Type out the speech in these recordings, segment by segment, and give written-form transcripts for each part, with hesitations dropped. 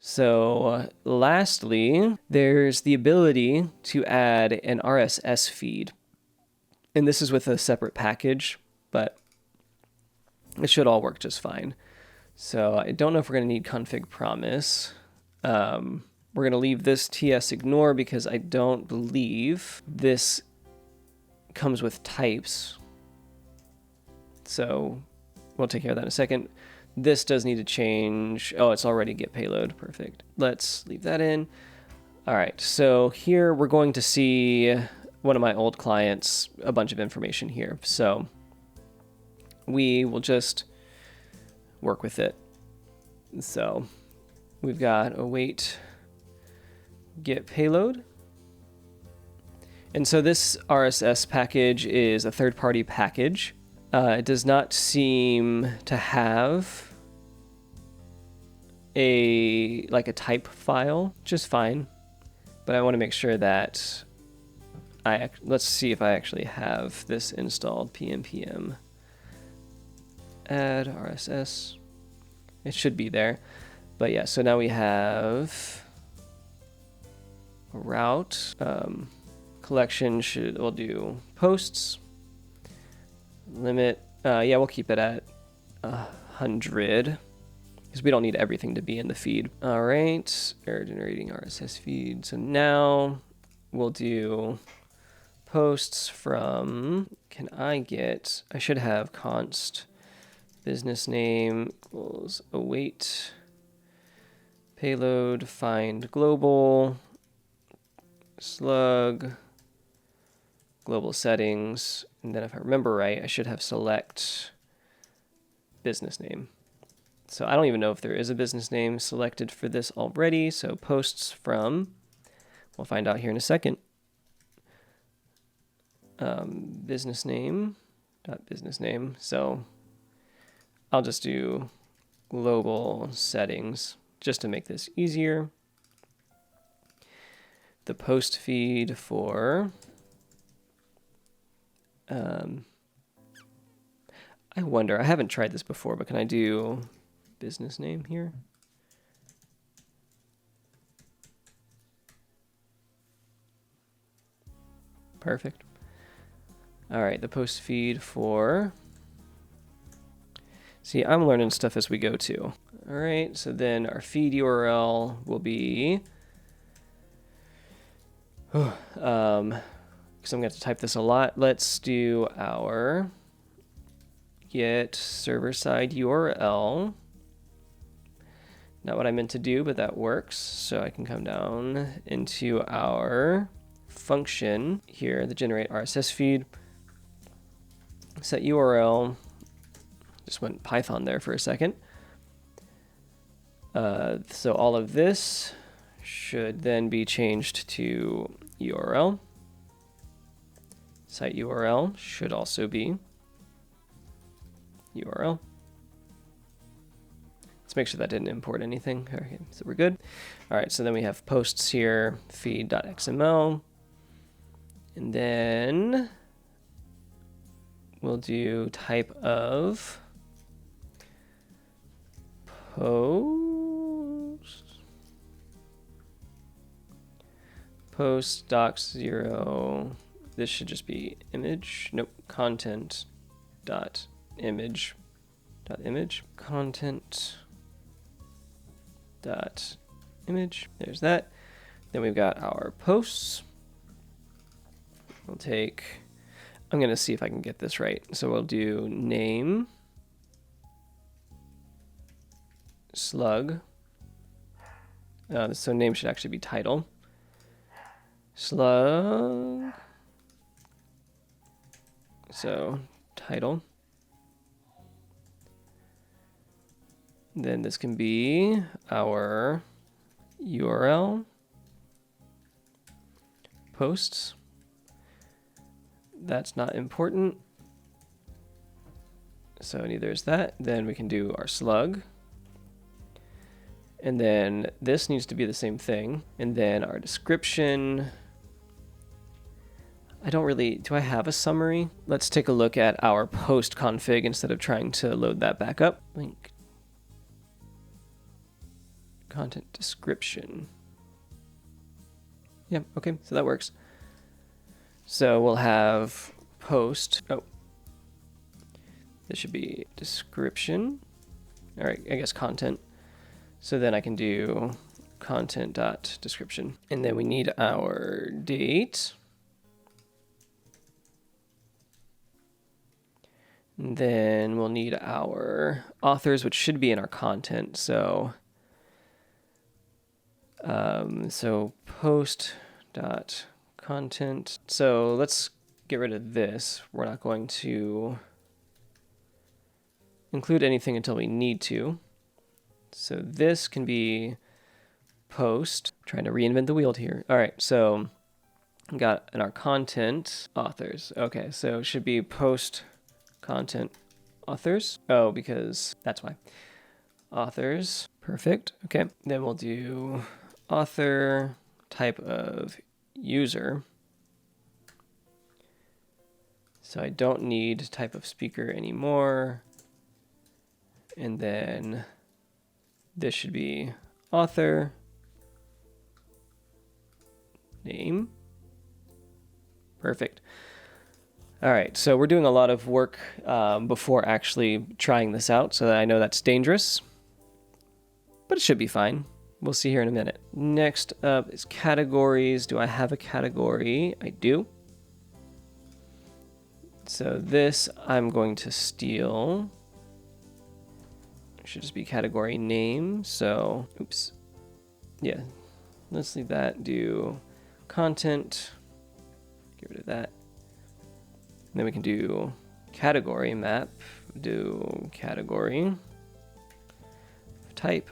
So lastly, there's the ability to add an RSS feed. And this is with a separate package, but it should all work just fine. So I don't know if we're going to need config promise. We're going to leave this TS ignore because I don't believe this comes with types. So we'll take care of that in a second. This does need to change. Oh, it's already get payload. Perfect. Let's leave that in. All right. So here we're going to see one of my old clients, a bunch of information here. So we will just work with it. So we've got await get payload. And so this RSS package is a third-party package. It does not seem to have a type file, which is fine. But I want to make sure that let's see if I actually have this installed. pnpm add RSS. It should be there. But yeah, so now we have a route. Collection we'll do posts. Limit, yeah, we'll keep it at 100 because we don't need everything to be in the feed. All right, error generating RSS feed. So now we'll do posts from, I should have const business name equals await payload find global slug global settings, and then if I remember right, I should have select business name. So I don't even know if there is a business name selected for this already. So posts from, we'll find out here in a second. Business name, dot business name. So I'll just do global settings just to make this easier. The post feed for I wonder, I haven't tried this before, but can I do business name here? Perfect. All right, the post feed for, see, I'm learning stuff as we go too. All right, so then our feed URL will be, because I'm going to have to type this a lot. Let's do our get server-side URL. Not what I meant to do, but that works. So I can come down into our function here, the generate RSS feed, set URL. Just went Python there for a second. So all of this should then be changed to URL. Site URL should also be URL. Let's make sure that didn't import anything. Okay, so we're good. All right, so then we have posts here, feed.xml. And then we'll do type of post docs 0. This should just be image. Nope, content dot image dot image content dot image. There's that. Then we've got our posts. We'll take, I'm going to see if I can get this right. So we'll do name slug. So name should actually be title. Slug. So title. Then this can be our URL. Posts. That's not important. So neither is that. Then we can do our slug. And then this needs to be the same thing. And then our description. Do I have a summary? Let's take a look at our post config instead of trying to load that back up. Link content description. Yeah, okay, so that works. So we'll have post. Oh, this should be description. All right, I guess content. So then I can do content.description. And then we need our date. And then we'll need our authors, which should be in our content. So, post.content. So let's get rid of this. We're not going to include anything until we need to. So this can be post. I'm trying to reinvent the wheel here. All right, so we got in our content authors. Okay, so it should be post content authors. Oh, because that's why. Authors. Perfect. Okay, then we'll do author type of user. So I don't need type of speaker anymore. And then this should be author name. Perfect. All right, so we're doing a lot of work before actually trying this out, so that I know that's dangerous, but it should be fine. We'll see here in a minute. Next up is categories. Do I have a category? I do. So this I'm going to steal. It should just be category name. So, oops. Yeah, let's leave that. Do content. Get rid of that. And then we can do category map. Do category. Type.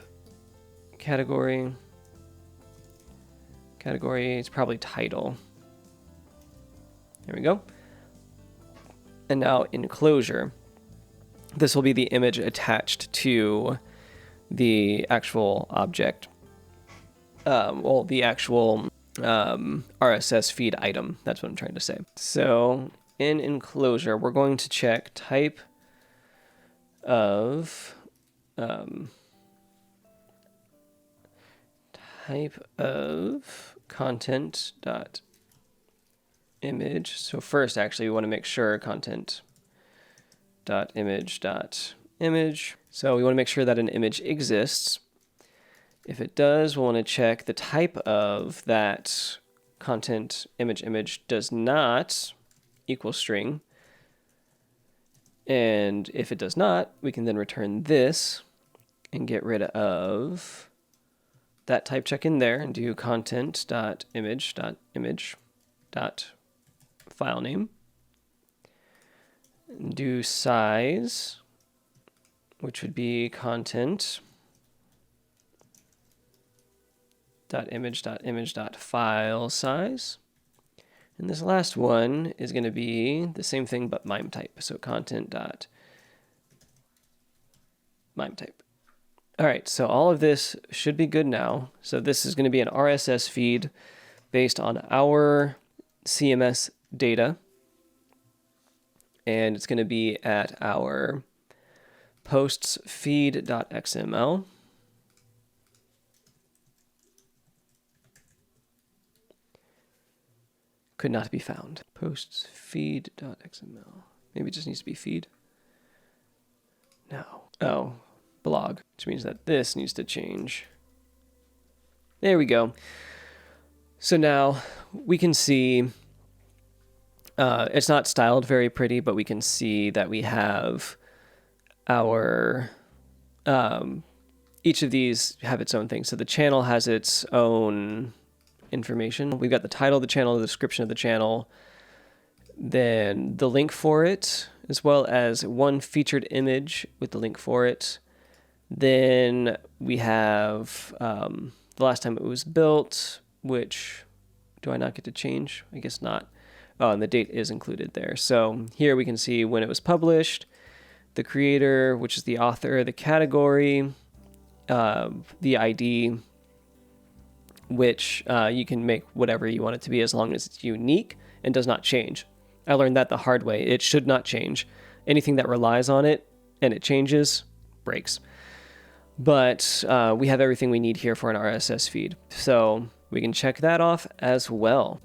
Category. Category, it's probably title. There we go. And now enclosure. This will be the image attached to the actual object. Well, the actual RSS feed item. That's what I'm trying to say. So in enclosure, we're going to check type of content dot image. So first, actually, we want to make sure content dot image dot image. So we want to make sure that an image exists. If it does, we'll want to check the type of that content image does not equal string. And if it does not, we can then return this and get rid of that type check in there and do content.image.image.file name. And do size, which would be content.image.image.file size. And this last one is going to be the same thing but MIME type. So content.MIME type. All right, so all of this should be good now. So this is going to be an RSS feed based on our CMS data. And it's going to be at our posts feed.xml. Could not be found. Posts feed.xml. Maybe it just needs to be feed. No. Oh, blog, which means that this needs to change. There we go. So now we can see, it's not styled very pretty, but we can see that we have our, each of these have its own thing. So the channel has its own information. We've got the title of the channel, the description of the channel, then the link for it, as well as one featured image with the link for it. Then we have the last time it was built, which do I not get to change? I guess not. Oh, and the date is included there. So here we can see when it was published, the creator, which is the author, the category, the ID, which you can make whatever you want it to be as long as it's unique and does not change. I learned that the hard way. It should not change. Anything that relies on it and it changes, breaks. But we have everything we need here for an RSS feed. So we can check that off as well.